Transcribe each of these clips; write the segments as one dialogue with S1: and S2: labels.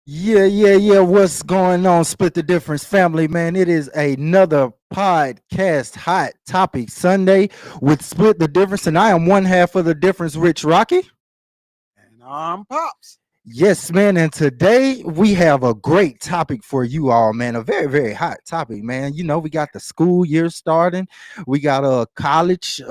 S1: Yeah. What's going on, Split the Difference family, man? It is another podcast hot topic Sunday with Split the Difference, and I am one half of the difference, Rich Rocky.
S2: And I'm Pops.
S1: Yes, man. And today we have a great topic for you all, man. A very, very hot topic, man. You know, we got the school year starting. We got a college,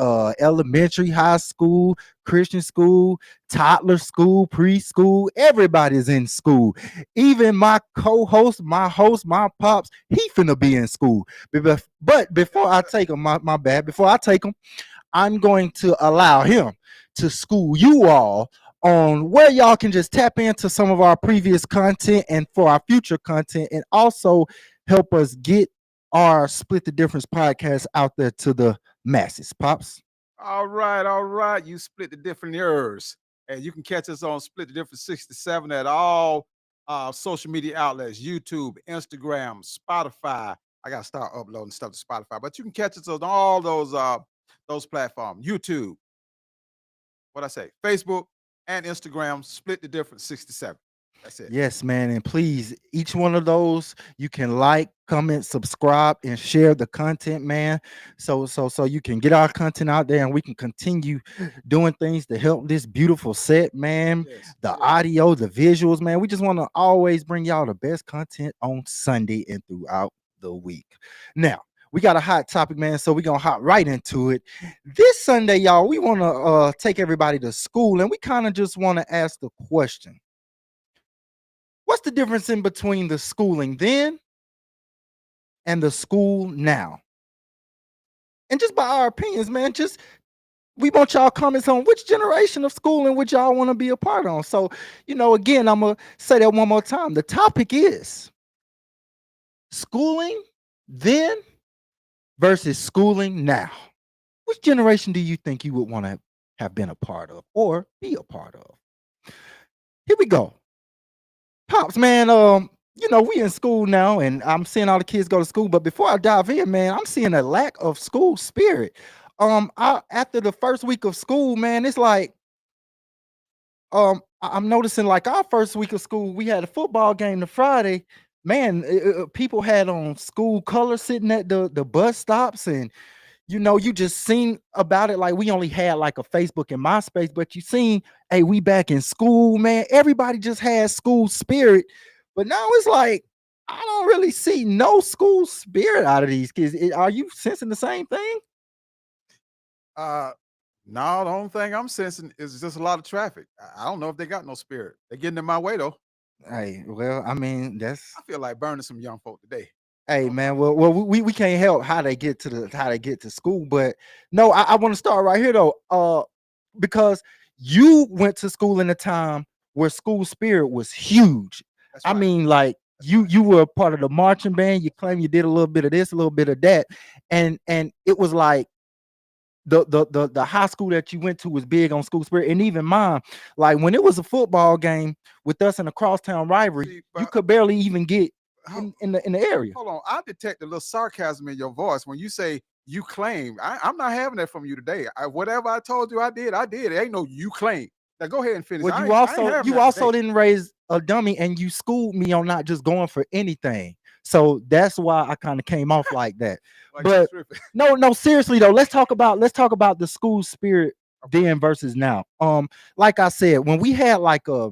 S1: elementary, high school, Christian school, toddler school, preschool. Everybody's in school. Even my co-host, my host, my pops, he finna be in school. But before I take him, my bad. Before I take him, I'm going to allow him to school you all on where y'all can just tap into some of our previous content and for our future content, and also help us get our Split the Difference podcast out there to the masses. Pops.
S2: All right. You split the different ears. And you can catch us on Split the Difference 67 at all social media outlets, YouTube, Instagram, Spotify. I gotta start uploading stuff to Spotify, but you can catch us on all those platforms. YouTube, what I say, Facebook and Instagram, Split the Difference 67. That's it.
S1: Yes, man. And please, each one of those you can like, comment, subscribe, and share the content, man. So you can get our content out there and we can continue doing things to help this beautiful set, man. The audio, the visuals, man. We just want to always bring y'all the best content on Sunday and throughout the week. Now, we got a hot topic, man. So we're gonna hop right into it. This Sunday, y'all, we want to take everybody to school, and we kind of just want to ask the question. What's the difference in between the schooling then and the school now? And just by our opinions, man, just we want y'all comments on which generation of schooling would y'all want to be a part of. So, again, I'm gonna say that one more time. The topic is schooling then versus schooling now. Which generation do you think you would want to have been a part of or be a part of? Here we go. Pops, man, we in school now and I'm seeing all the kids go to school, but before I dive in, man, I'm seeing a lack of school spirit. After the first week of school, man, it's like I'm noticing like our first week of school, we had a football game the Friday. Man, people had on school colors sitting at the bus stops, and you just seen about it. Like we only had like a Facebook and MySpace, but you seen, hey, we back in school, man. Everybody just had school spirit. But now it's like, I don't really see no school spirit out of these kids. Are you sensing the same thing?
S2: No, the only thing I'm sensing is just a lot of traffic. I don't know if they got no spirit. They're getting in my way though.
S1: Hey, well, I mean,
S2: I feel like burning some young folk today.
S1: hey man, well, we can't help how they get to school, but no, I want to start right here though. Because you went to school in a time where school spirit was huge.
S2: That's
S1: I
S2: right.
S1: mean, like you were a part of the marching band. You claim you did a little bit of this, a little bit of that, and it was like the high school that you went to was big on school spirit, and even mine. Like when it was a football game with us in a crosstown rivalry,
S2: See,
S1: you
S2: but
S1: could barely even get
S2: ho-
S1: in the area.
S2: hold on. I detect a little sarcasm in your voice when you say you claim. I'm not having that from you today. Whatever I told you I did, I did. It ain't no you claim. Now go ahead and finish.
S1: Well,
S2: I ain't having
S1: you
S2: that
S1: also
S2: today.
S1: didn't raise a dummy, and you schooled me on not just going for anything. So that's why I kind of came off like that.
S2: Like you
S1: But
S2: tripping.
S1: no, seriously though, let's talk about the school spirit
S2: Okay.
S1: then versus now. Like I said, when we had like a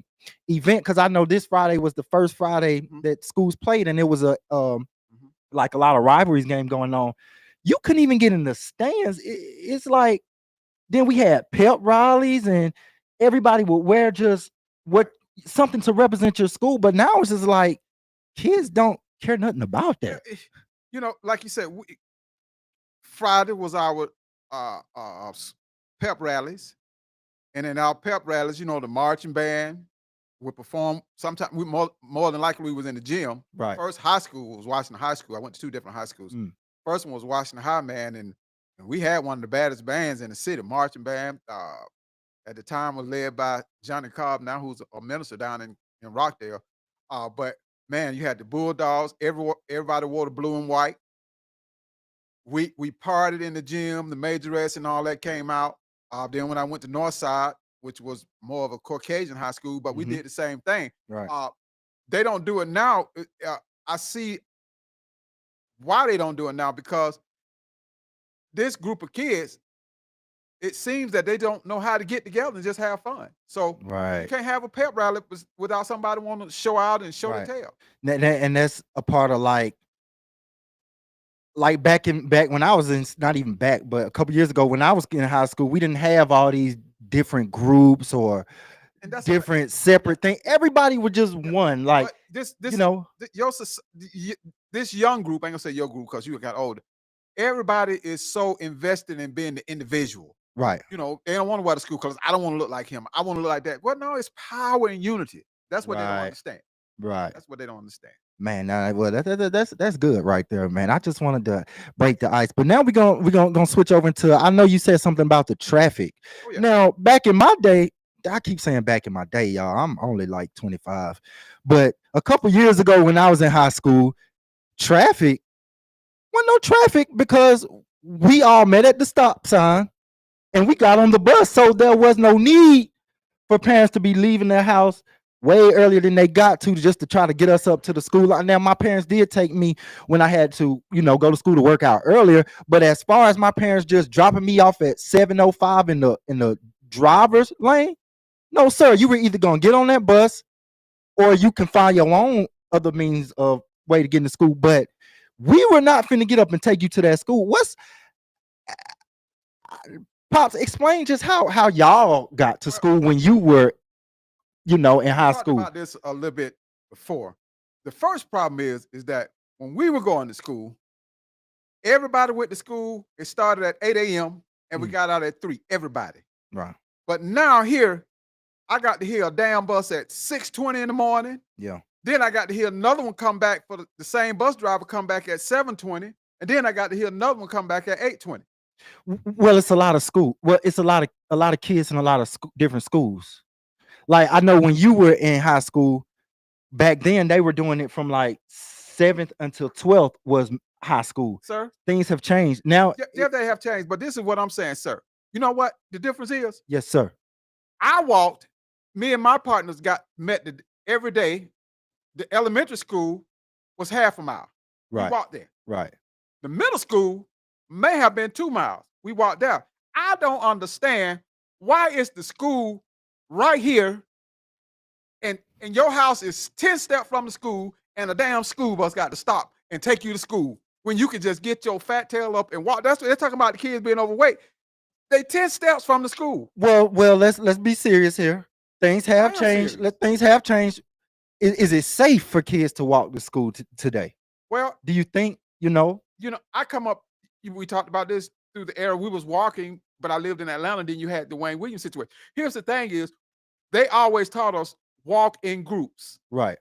S1: event, because I know this Friday was the first Friday
S2: Mhm,
S1: that schools played, and it was a
S2: mhm.
S1: like a lot of rivalries game going on. You couldn't even get in the stands. It's like then we had pep rallies and everybody would wear just what
S2: Right.
S1: something to represent your school. But now it's just like kids don't care nothing about
S2: Yeah,
S1: that.
S2: like you said, Friday was our pep rallies, and in our pep rallies, the marching band would perform. Sometimes we more than likely we was in the gym.
S1: Right.
S2: First high school was Washington High School. I went to two different high schools.
S1: Mm.
S2: First one was Washington High, man, and we had one of the baddest bands in the city, marching band. At the time was led by Johnny Cobb, now who's a minister down in Rockdale. But man, you had the Bulldogs. Everybody wore the blue and white. We partied in the gym, the majorettes and all that came out. Then when I went to Northside, which was more of a Caucasian high school, but we
S1: Hmm.
S2: did the same thing.
S1: Right.
S2: Uh, they don't do it now. I see why they don't do it now, because this group of kids, it seems that they don't know how to get together and just have fun. So you
S1: Right.
S2: can't have a pep rally without somebody wanting to show out and show their
S1: Right.
S2: tail.
S1: And that's a part of like back when I was in not even back, but a couple years ago when I was in high school, we didn't have all these different groups or
S2: And that's all right.
S1: different separate things. Everybody was just
S2: Yeah.
S1: one. Like,
S2: But this
S1: you
S2: this
S1: know,
S2: your this young group, I ain't gonna say your group because you got older. Everybody is so invested in being the individual.
S1: right,
S2: You know, they don't want to wear the school colors. I don't want to look like him. I want to look like that. Well, no, it's power and unity. That's what they don't
S1: right,
S2: understand.
S1: right.
S2: That's what they don't understand.
S1: Man, nah, well, that's good right there, man. I just wanted to break the ice, but now we're gonna switch over into. I know you said something about the traffic.
S2: Oh yeah.
S1: Now, back in my day, I keep saying back in my day, y'all. I'm only like 25, but a couple years ago when I was in high school, traffic wasn't no traffic because we all met at the stop sign and we got on the bus, so there was no need for parents to be leaving their house way earlier than they got to just to try to get us up to the school. Now, my parents did take me when I had to, go to school to work out earlier. But as far as my parents just dropping me off at 7:05 in the driver's lane, no, sir. You were either gonna get on that bus or you can find your own other means of way to get into school. But we were not finna get up and take you to that school. What's Pops, explain just how y'all got to
S2: Well,
S1: school when you were, in high
S2: talked
S1: school.
S2: about this a little bit before. The first problem is that when we were going to school, everybody went to school. It started at 8 a.m. and we
S1: Mm.
S2: got out at 3. Everybody.
S1: Right.
S2: But now here, I got to hear a damn bus at 6:20 in the morning.
S1: Yeah.
S2: Then I got to hear another one come back for the same bus driver come back at 7:20. And then I got to hear another one come back at 8:20.
S1: Well, it's a lot of school. Well, it's a lot of kids in a lot of different schools. Like I know when you were in high school back then, they were doing it from like 7th until 12th was high school.
S2: Sir?
S1: Things have changed now.
S2: Yeah, they have changed. But this is what I'm saying, sir. You know what the difference is?
S1: Yes, sir.
S2: I walked, me and my partners met every day. The elementary school was half a mile. We
S1: Right.
S2: walked there.
S1: Right.
S2: The middle school may have been 2 miles. We walked there. I don't understand why is the school right here and your house is 10 steps from the school and a damn school bus got to stop and take you to school when you can just get your fat tail up and walk. That's what they're talking about, the kids being overweight. They 10 steps from the school.
S1: Well, let's be serious here. Things have
S2: am
S1: changed.
S2: serious.
S1: Things have changed. Is it safe for kids to walk to school today?
S2: Well,
S1: Do you think,
S2: I come up, we talked about this through the era we was walking, but I lived in Atlanta, then you had the Wayne Williams situation. Here's the thing is, they always taught us walk in groups.
S1: right.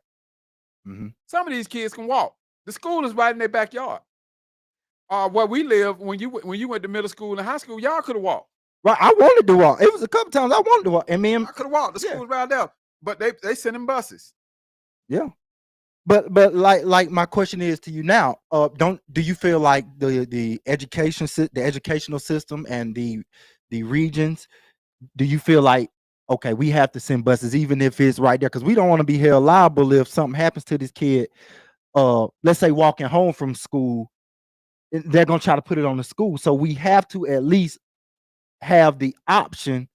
S1: Hmm.
S2: Some of these kids can walk. The school is right in their backyard. Where we live, when you went to middle school and high school, y'all could have walked.
S1: Right. I wanted to walk. It was a couple times I wanted to walk. And me and
S2: I could have walked. The
S1: yeah.
S2: school was right there. But they send in buses.
S1: Yeah. But like my question is to you now, do you feel like the educational system and the regions, do you feel like okay, we have to send buses even if it's right there because we don't want to be held liable if something happens to this kid, let's say walking home from school, they're gonna try to put it on the school. So we have to at least have the option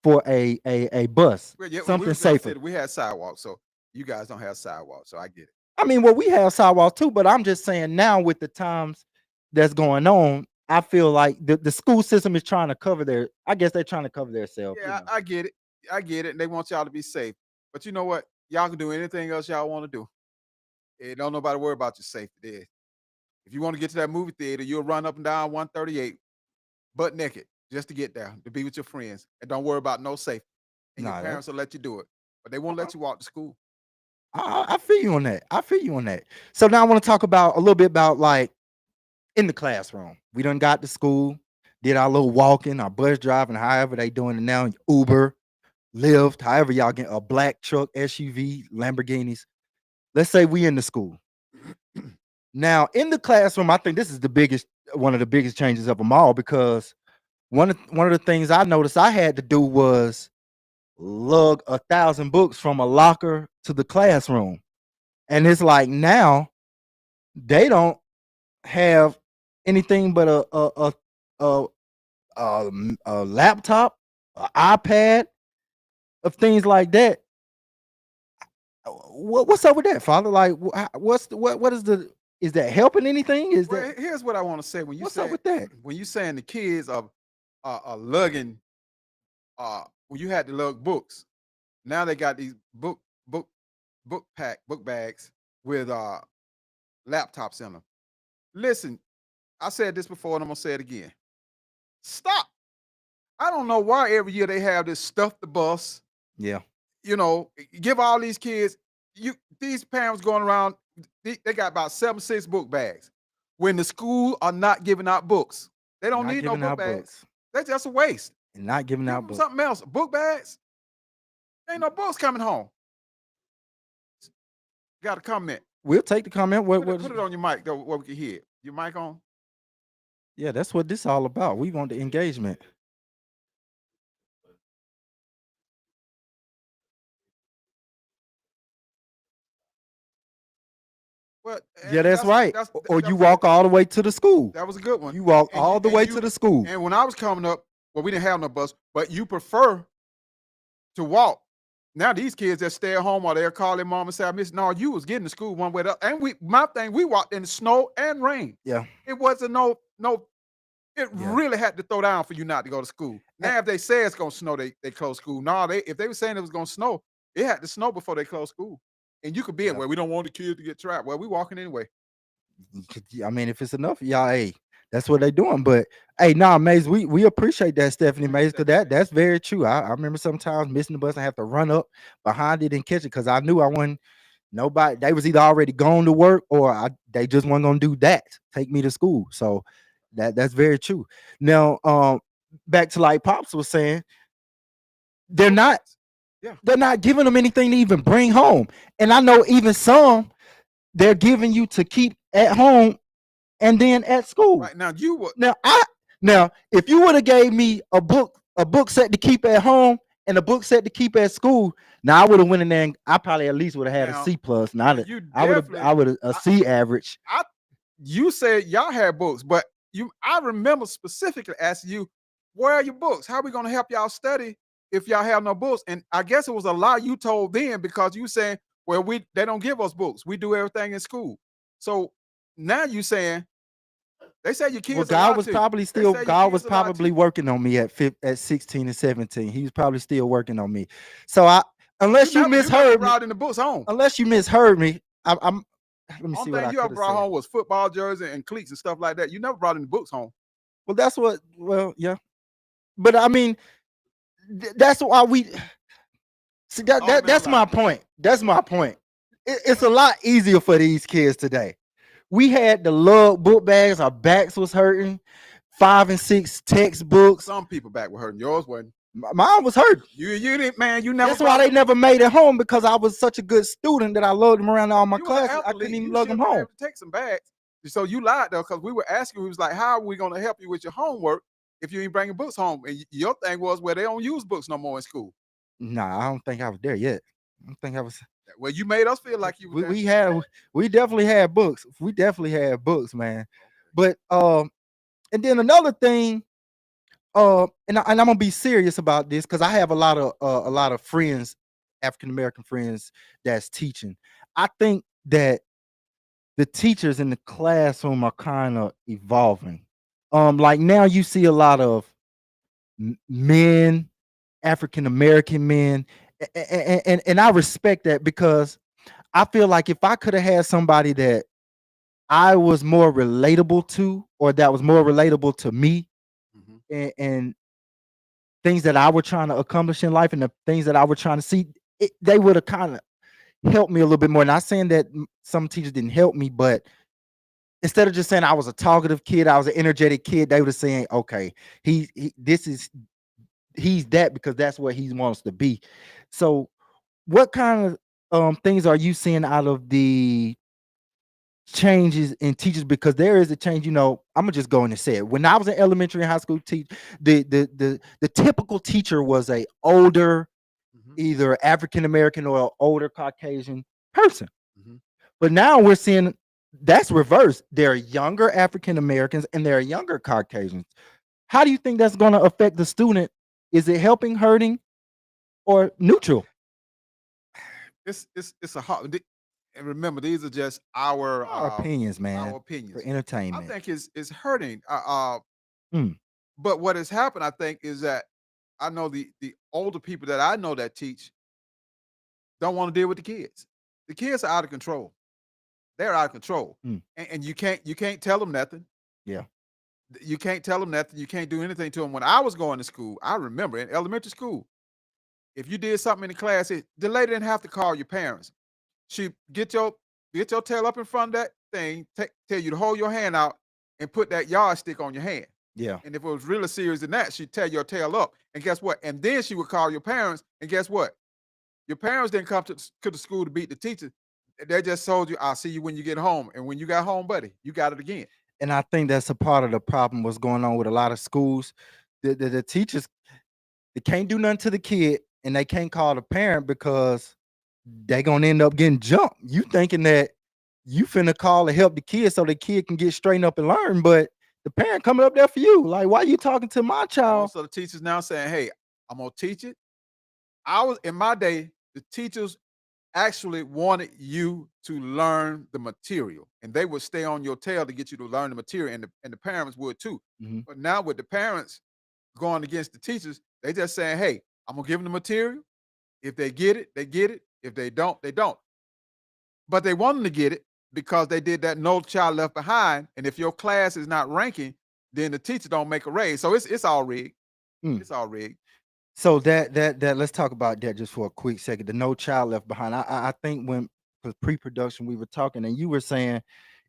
S1: for a bus,
S2: Well, yeah, when we
S1: something
S2: was in the
S1: safer.
S2: city, we had sidewalks, so you guys don't have sidewalks, so I get it.
S1: I mean, well, we have sidewalks too, but I'm just saying now with the times that's going on, I feel like the school system is trying to cover I guess they're trying to cover themselves.
S2: Yeah, I get it. I get it. And they want y'all to be safe. But you know what? Y'all can do anything else y'all want to do. Don't nobody worry about your safety there. If you want to get to that movie theater, you'll run up and down 138 butt naked just to get there to be with your friends. And don't worry about no safety. And your
S1: Nah,
S2: parents will let you do it. But they won't let you walk to school.
S1: I feel you on that. I feel you on that. So now I want to talk about a little bit about like in the classroom. We done got to school, did our little walking, our bus driving, however they doing it now, Uber, Lyft, however y'all get a black truck, SUV, Lamborghinis. Let's say we in the school. Now in the classroom, I think this is one of the biggest changes of them all because one of the things I noticed I had to do was lug 1,000 books from a locker to the classroom. And it's like now they don't have anything but a, a laptop, an iPad, of things like that. What's up with that, Father? Like, what is the is that helping anything? Is
S2: Well,
S1: that
S2: here's what I want to say. When you
S1: what's up
S2: say
S1: with that?
S2: when you saying the kids are lugging, when you had to lug books, now they got these book book bags with laptops in them. Listen, I said this before and I'm gonna say it again. Stop. I don't know why every year they have this stuff the bus.
S1: Yeah,
S2: You know, give all these kids, these parents going around, they got about 7, 6 book bags. When the school are not giving out books, they don't
S1: not
S2: need no
S1: giving
S2: book
S1: out
S2: bags.
S1: books
S2: That's just a waste.
S1: and not giving
S2: Give
S1: out
S2: them
S1: books.
S2: something else. Book bags, ain't no books coming home. Got a comment.
S1: We'll take the comment.
S2: Put it on your mic though, where we can hear it. Your mic on?
S1: Yeah, that's what this all about. We want the engagement.
S2: Well,
S1: Yeah, that's right.
S2: That's
S1: Or
S2: that
S1: you
S2: was
S1: walk all the way to the school.
S2: that was a good one.
S1: You walk
S2: And
S1: all the way to
S2: you
S1: the school.
S2: and when I was coming up, well, we didn't have no bus, but you prefer to walk. Now these kids that stay at home or they'll call their mom and say, I miss. No, you was getting to school one way or the other. And my thing, we walked in the snow and rain.
S1: Yeah,
S2: It wasn't no, it
S1: yeah.
S2: really had to throw down for you not to go to school. Now, if they say it's gonna snow, they close school. No, if they were saying it was gonna snow, it had to snow before they closed school. And you could be
S1: Yeah.
S2: it where we don't want the kids to get trapped. Well, we walking anyway.
S1: I mean, if it's enough, y'all, hey, that's what they doing. But hey, nah, Maze, we appreciate that, Stephanie Maze, because that's very true. I remember sometimes missing the bus and have to run up behind it and catch it because I knew I wasn't nobody. They was either already gone to work or they just weren't gonna do that. Take me to school. So that's very true. Now, back to like Pops was saying, they're not
S2: Yeah.
S1: they're not giving them anything to even bring home. And I know even some they're giving you to keep at home and then at school.
S2: Right now, you would.
S1: Now if you would have gave me a book set to keep at home and a book set to keep at school, now I would have went in there and I probably at least would have had
S2: Now,
S1: a C plus. Now
S2: you
S1: I would have a C average.
S2: You said y'all had books, but I remember specifically asking you, where are your books? How are we gonna help y'all study if y'all have no books? And I guess it was a lie you told then because you saying, well, they don't give us books. We do everything in school. So now you saying they say your kids.
S1: Well, God was probably working on me at 16 and 17. He was probably still working on me. So unless you misheard me,
S2: in the books home.
S1: Unless you misheard me, I'm let me see what I
S2: you ever brought home was football jersey and cleats and stuff like that. You never brought in the books home.
S1: Well, that's what. Well, yeah, but I mean, that's why we see that's my point. That's my point. It's a lot easier for these kids today. We had the lug book bags. Our backs was hurting. 5 and 6 textbooks.
S2: Some people back were hurting. Yours wasn't.
S1: Mine was hurt.
S2: You didn't, man. You never.
S1: That's why they never made it home because I was such a good student that I lugged them around all my classes. I couldn't even lug them home.
S2: Take some bags. So you lied though, because we were asking. We was like, "How are we going to help you with your homework if you ain't bringing books home?" And your thing was, "Well, they don't use books no more in school."
S1: Nah, I don't think I was there yet. I don't think I was.
S2: Well, you made us feel like you.
S1: We definitely had books. We definitely had books, man. But and then another thing. And I'm gonna be serious about this because I have a lot of friends, African American friends that's teaching. I think that the teachers in the classroom are kind of evolving. Like now you see a lot of men, African American men, and I respect that because I feel like if I could have had somebody that I was more relatable to, or that was more relatable to me, and things that I were trying to accomplish in life and the things that I were trying to see, they would have kind of helped me a little bit more. Not saying that some teachers didn't help me, but instead of just saying I was a talkative kid, I was an energetic kid, they were saying, okay, he's that because that's what he wants to be. So what kind of things are you seeing out of the changes in teachers? Because there is a change. I'm gonna just go in and say it. When I was in elementary and high school, the typical teacher was a older, either African American or older Caucasian person. But now we're seeing that's reversed. There are younger African Americans and there are younger Caucasians. How do you think that's going to affect the student? Is it helping, hurting, or neutral?
S2: It's a hard. And remember, these are just our
S1: Our opinions,
S2: our
S1: man, for
S2: opinions. I
S1: entertainment.
S2: think it's hurting.
S1: Mm,
S2: But what has happened, I think, is that I know the older people that I know that teach don't want to deal with the kids. The kids are out of control. They're out of control,
S1: mm,
S2: and you can't tell them nothing.
S1: yeah,
S2: You can't tell them nothing. You can't do anything to them. When I was going to school, I remember in elementary school, if you did something in the class, the lady didn't have to call your parents. She get your tail up in front of that thing, tell you to hold your hand out and put that yardstick on your hand.
S1: yeah.
S2: And if it was really serious than that, she'd tear your tail up. And guess what? And then she would call your parents. And guess what? Your parents didn't come to the school to beat the teacher. They just told you, I'll see you when you get home. And when you got home, buddy, you got it again.
S1: And I think that's a part of the problem. What's going on with a lot of schools? The teachers, they can't do nothing to the kid, and they can't call the parent because they gonna end up getting jumped. You thinking that you finna call to help the kid so the kid can get straightened up and learn, but the parent coming up there for you. Like, why you talking to my child?
S2: Also, the teachers now saying, hey, I'm gonna teach it. I was in my day, the teachers actually wanted you to learn the material and they would stay on your tail to get you to learn the material, and the parents would too.
S1: Mhm.
S2: But now with the parents going against the teachers, they just saying, hey, I'm gonna give them the material. If they get it, they get it. If they don't, they don't. But they want them to get it because they did that no child left behind. And if your class is not ranking, then the teacher don't make a raise. So it's all rigged.
S1: Mm.
S2: It's all rigged.
S1: So that let's talk about that just for a quick second. The No Child Left Behind. I think when for pre-production we were talking and you were saying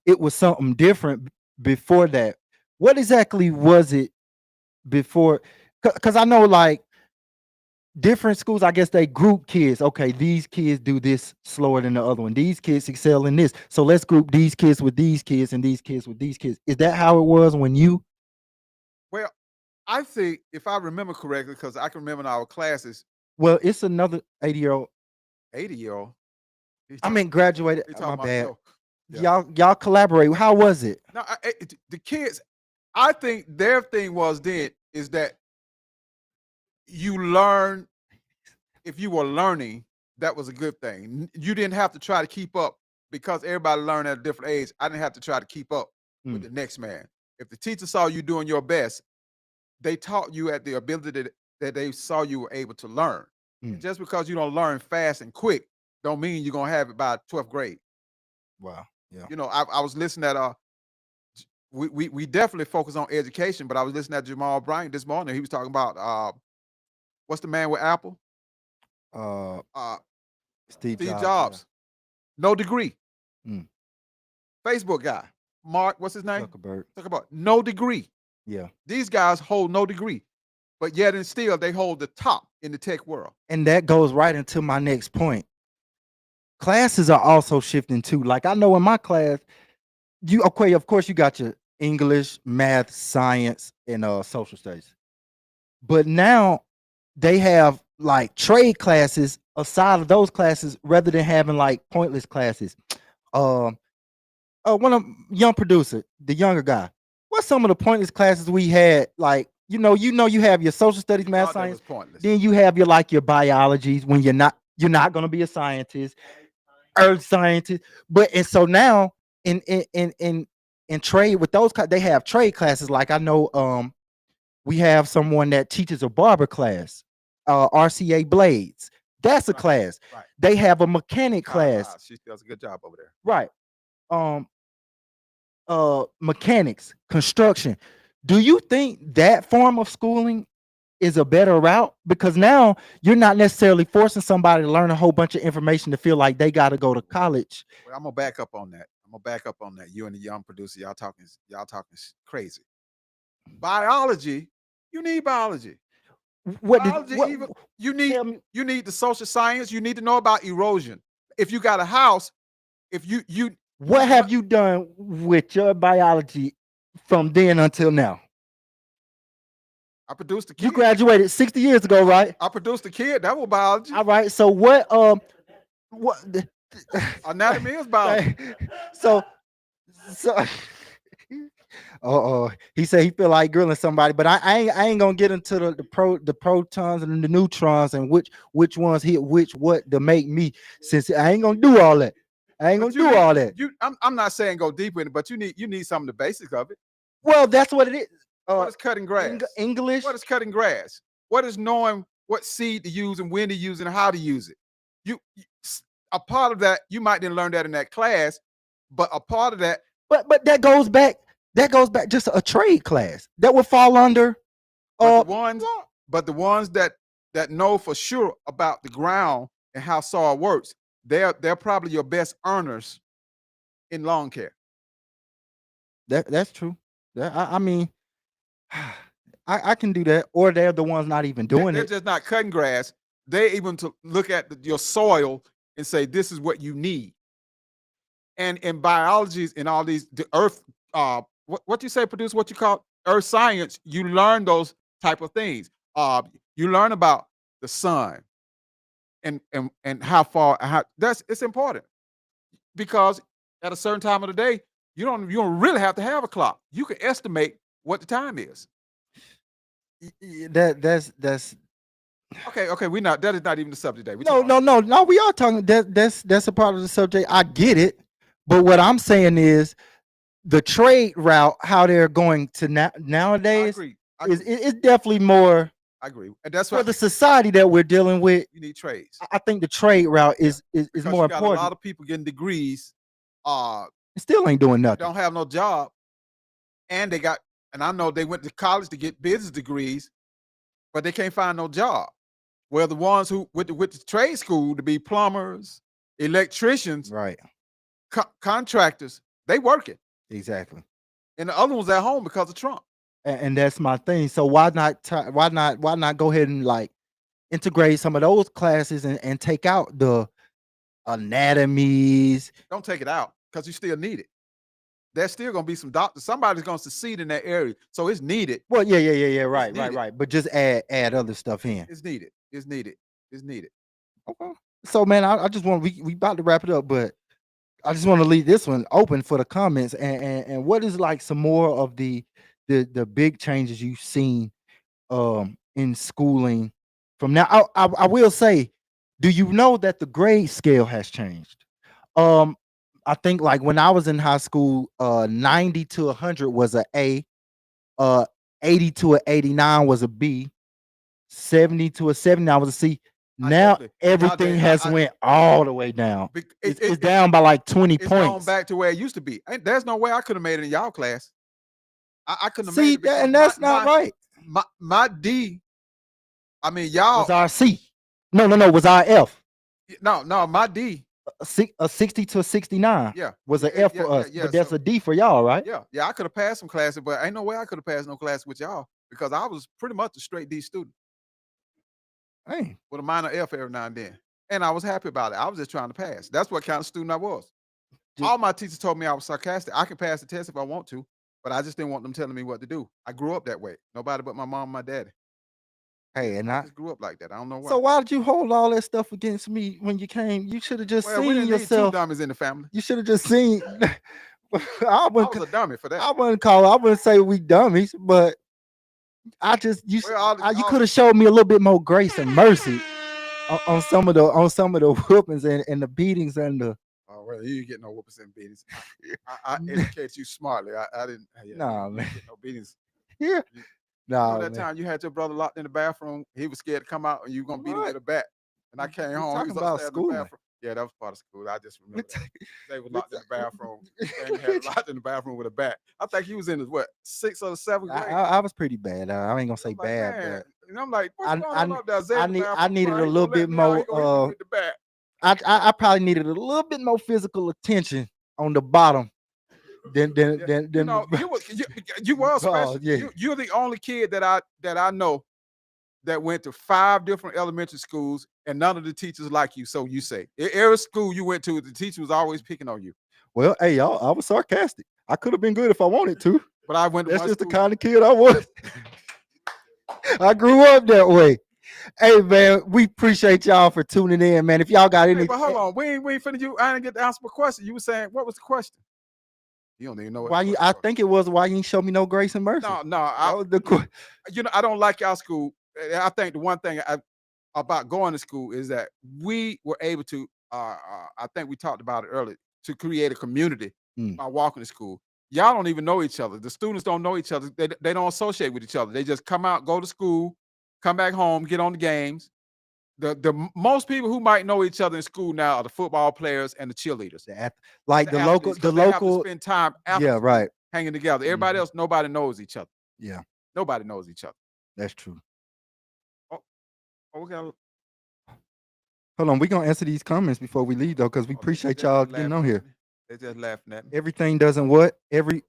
S1: it was something different before that. What exactly was it before? Because I know like different schools, I guess they group kids. Okay, these kids do this slower than the other one. These kids excel in this. So let's group these kids with these kids and these kids with these kids. Is that how it was when you?
S2: Well, I think if I remember correctly, because I can remember in our classes,
S1: Well, it's another 80-year-old.
S2: 80-year-old.
S1: I mean, graduated.
S2: He
S1: My
S2: talking about
S1: bad.
S2: yo. Yeah.
S1: Y'all collaborate. How was it?
S2: No, the kids. I think their thing was then is that you learn. If you were learning, that was a good thing. You didn't have to try to keep up because everybody learned at a different age. I didn't have to try to keep up with the next man. If the teacher saw you doing your best, they taught you at the ability that they saw you were able to learn. And just because you don't learn fast and quick, don't mean you're gonna have it by 12th grade.
S1: Wow. Yeah.
S2: You know, I was listening at we definitely focus on education, but I was listening at Jamal Bryant this morning. He was talking about what's the man with Apple?
S1: Uh,
S2: Uh
S1: Steve
S2: Steve
S1: Jobs.
S2: Jobs. No degree.
S1: Mm.
S2: Facebook guy. Mark, what's his
S1: Yeah.
S2: name?
S1: Zuckerberg.
S2: Talk about no degree.
S1: Yeah.
S2: These guys hold no degree, but yet and still they hold the top in the tech world.
S1: And that goes right into my next point. Classes are also shifting too. Like I know in my class, of course you got your English, math, science, and social studies. But now they have like trade classes aside of those classes rather than having like pointless classes. One of young producer, the younger guy. What's some of the pointless classes we had? Like, you have your social studies, math,
S2: Thought that
S1: science.
S2: was pointless.
S1: Then you have your biologies when you're not gonna be a scientist, earth scientist. And so now in trade with those they have trade classes. Like I know we have someone that teaches a barber class, RCA Blades. That's a
S2: Right,
S1: class.
S2: right.
S1: They have a mechanic
S2: Kyle
S1: class.
S2: Haas, she does a good job over there.
S1: Right. Mechanics, construction. Do you think that form of schooling is a better route? Because now you're not necessarily forcing somebody to learn a whole bunch of information to feel like they got to go to college.
S2: Well, I'm gonna back up on that. You and the young producer, y'all talking crazy. Biology, you need biology.
S1: What did
S2: Biology,
S1: what,
S2: even you need
S1: tell me,
S2: you need the social science. You need to know about erosion. If you got a house, if you
S1: what have you done with your biology from then until now?
S2: I produced a kid.
S1: You graduated 60 years ago, right?
S2: I produced a kid. That was biology.
S1: All right. So what
S2: Anatomy is biology.
S1: so so he said he feel like grilling somebody, but I ain't gonna get into the protons and the neutrons and which ones hit what to make me, since I ain't gonna do all that. I ain't
S2: But
S1: gonna do all that.
S2: I'm not saying go deep in it, but you need some of the basics of it.
S1: Well, that's what it is.
S2: What is cutting grass?
S1: English.
S2: What is cutting grass? What is knowing what seed to use and when to use it and how to use it? A part of that, you might didn't learn that in that class, but a part of that.
S1: But that goes back just a trade class that would fall under.
S2: But the ones that know for sure about the ground and how soil works, they're probably your best earners in lawn care.
S1: That's true. I mean, I can do that, or they're the ones not even doing
S2: they're
S1: it.
S2: They're just not cutting grass. They're able to look at your soil and say, this is what you need. And in biology and all these, the earth, what you say, produce what you call earth science, you learn those type of things. You learn about the sun and it's important, because at a certain time of the day, you don't really have to have a clock. You can estimate what the time is.
S1: That's
S2: okay. That is not even the subject today.
S1: No. We are talking. That's a part of the subject. I get it, but what I'm saying is the trade route, how they're going to nowadays,
S2: I
S1: is definitely more.
S2: I agree, and that's
S1: for the society that we're dealing with.
S2: You need trades.
S1: I think the trade route is more
S2: important. A lot of people getting degrees,
S1: still ain't doing nothing.
S2: Don't have no job, and I know they went to college to get business degrees, but they can't find no job. Well, the ones who with the trade school to be plumbers, electricians,
S1: right,
S2: contractors, they working.
S1: Exactly.
S2: And the other ones at home because of Trump.
S1: And that's my thing. So why not go ahead and like integrate some of those classes and take out the anatomies?
S2: Don't take it out, because you still need it. There's still gonna be some doctors. Somebody's gonna succeed in that area, so it's needed.
S1: Well, yeah. Right. But just add other stuff in.
S2: It's needed.
S1: Okay. So man, I just want we about to wrap it up, but I just want to leave this one open for the comments. And what is like some more of the big changes you've seen in schooling from now? I will say, do you know that the grade scale has changed? I think like when I was in high school, 90 to 100 was an A, 80 to an 89 was a B, 70 to a 79 was a C. Now everything has went all the way down. It's down by like 20 points.
S2: Going back to where it used to be. There's no way I could have made it in y'all class. I couldn't have made it.
S1: And that's not right.
S2: My D, I mean, y'all
S1: was our C. No, was our F.
S2: No, my D.
S1: A 60 to a 69.
S2: Yeah,
S1: was an F for us, but that's a D for y'all, right?
S2: Yeah. I could have passed some classes, but ain't no way I could have passed no class with y'all, because I was pretty much a straight D student.
S1: Hey,
S2: with a minor F every now and then, and I was happy about it. I was just trying to pass. That's what kind of student I was. All my teachers told me I was sarcastic. I can pass the test if I want to, but I just didn't want them telling me what to do. I grew up that way. Nobody but my mom and my daddy.
S1: Hey, and I
S2: just grew up like that. I don't know why.
S1: So why did you hold all that stuff against me when you came? You should have just seen
S2: we didn't
S1: yourself.
S2: Need two dummies in the family.
S1: You should have just seen.
S2: I was a dummy for that.
S1: I wouldn't say we dummies, but you could have showed me a little bit more grace and mercy on some of the whoopings and the beatings and the.
S2: Oh well, you didn't get no whoopings and beatings. I educate you smartly. I didn't.
S1: Nah, man.
S2: Get no beatings.
S1: Yeah.
S2: No, that time you had your brother locked in the bathroom. He was scared to come out, and you were gonna beat him with a bat. And I came home.
S1: Talking about school.
S2: Yeah, that was part of school. I just remember they were locked in the bathroom. And had locked in the bathroom with a bat. I think he was in his 6th or 7th grade.
S1: I was pretty bad. I ain't gonna say bad,
S2: but and I'm like, what's going on up there?
S1: I needed a little bit more. I probably needed a little bit more physical attention on the bottom. Then
S2: you were special. You're the only kid that I know that went to 5 different elementary schools, and none of the teachers like you. So you say every school you went to, the teacher was always picking on you.
S1: Well, hey y'all, I was sarcastic. I could have been good if I wanted to,
S2: but I went.
S1: That's just the kind of kid I was. I grew up that way. Hey man, we appreciate y'all for tuning in, man. If y'all got
S2: Hey,
S1: any,
S2: but hold on, we ain't finna you. I didn't get to answer my question. You were saying what was the question? You don't even know what.
S1: why
S2: The
S1: you?
S2: question
S1: I
S2: was.
S1: think it was why you ain't show me no grace and mercy.
S2: No,
S1: That was the question.
S2: I don't like our school. I think the one thing about going to school is that we were able to. I think we talked about it earlier to create a community
S1: Mm.
S2: by walking to school. Y'all don't even know each other. The students don't know each other. They don't associate with each other. They just come out, go to school, come back home, get on the games. Most people who might know each other in school now are the football players and the cheerleaders,
S1: Like
S2: the
S1: the local,
S2: athletes, because they have to spend time after
S1: yeah,
S2: school
S1: right.
S2: hanging together. Everybody
S1: Mhm.
S2: else, nobody knows each other.
S1: Yeah,
S2: Nobody knows each other.
S1: that's true.
S2: Oh, we got.
S1: Hold on, we gonna answer these comments before we leave though, because we appreciate y'all getting on here.
S2: They're just laughing at me.
S1: Everything doesn't what every.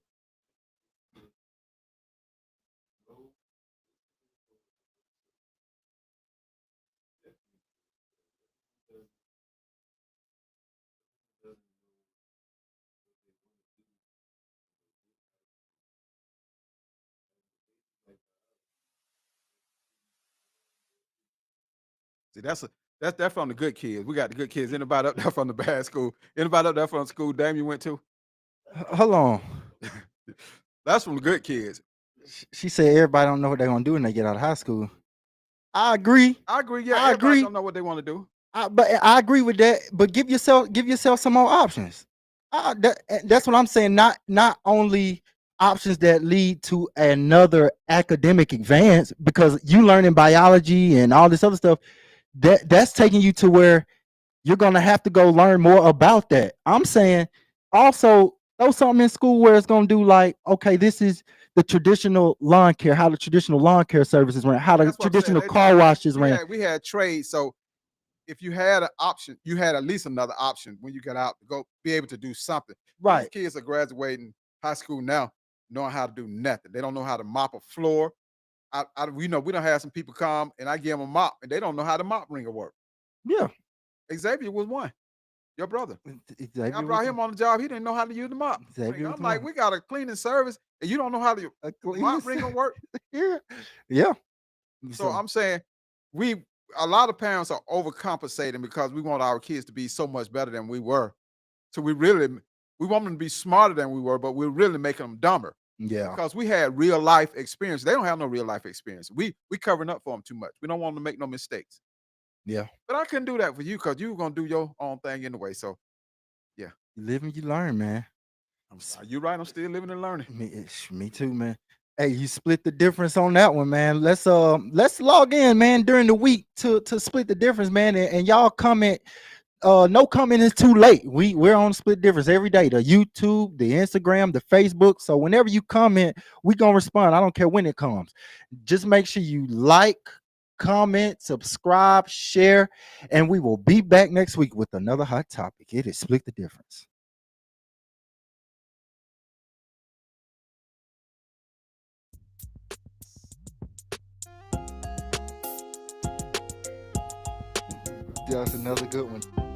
S2: See, that's from the good kids. We got the good kids. Anybody up there from the bad school? Anybody up there from the school Damn you went to?
S1: Hold on.
S2: That's from the good kids.
S1: She said everybody don't know what they're gonna do when they get out of high school. I agree.
S2: I agree. Yeah,
S1: I
S2: everybody
S1: agree.
S2: don't know what they want to do.
S1: But I agree with that. But give yourself some more options. That's what I'm saying. Not only options that lead to another academic advance, because you learning biology and all this other stuff. That's taking you to where you're gonna have to go learn more about that. I'm saying also throw something in school where it's gonna do like, okay, this is the traditional lawn care, how the traditional lawn care services ran, how the
S2: That's what I'm saying.
S1: traditional car washes ran.
S2: We had trades, so if you had an option, you had at least another option when you got out to go be able to do something. These
S1: Right.
S2: kids are graduating high school now, knowing how to do nothing. They don't know how to mop a floor. We don't have some people come and I give them a mop and they don't know how the mop ringer work.
S1: Yeah.
S2: Xavier was one. Your brother.
S1: Xavier
S2: I brought
S1: was-
S2: him on the job. He didn't know how to use the mop.
S1: Xavier
S2: I'm
S1: was
S2: like,
S1: one.
S2: we got a cleaning service and you don't know how to
S1: A cleaning
S2: mop ringer work.
S1: Yeah. Yeah.
S2: So I'm saying a lot of parents are overcompensating because we want our kids to be so much better than we were. So we want them to be smarter than we were, but we're really making them dumber
S1: yeah.
S2: because we had real life experience. They don't have no real life experience. We covering up for them too much. We don't want them to make no mistakes.
S1: Yeah.
S2: But I couldn't do that for you because you were gonna do your own thing anyway. So yeah.
S1: You live and you learn, man.
S2: You're right. I'm still living and learning.
S1: Me too, man. Hey, you split the difference on that one, man. Let's log in, man, during the week to split the difference, man. And y'all comment. No comment is too late. We're on Split Difference every day. The YouTube, the Instagram, the Facebook. So whenever you comment, we gonna respond. I don't care when it comes. Just make sure you like, comment, subscribe, share, and we will be back next week with another hot topic. It is Split the Difference. That's another good one.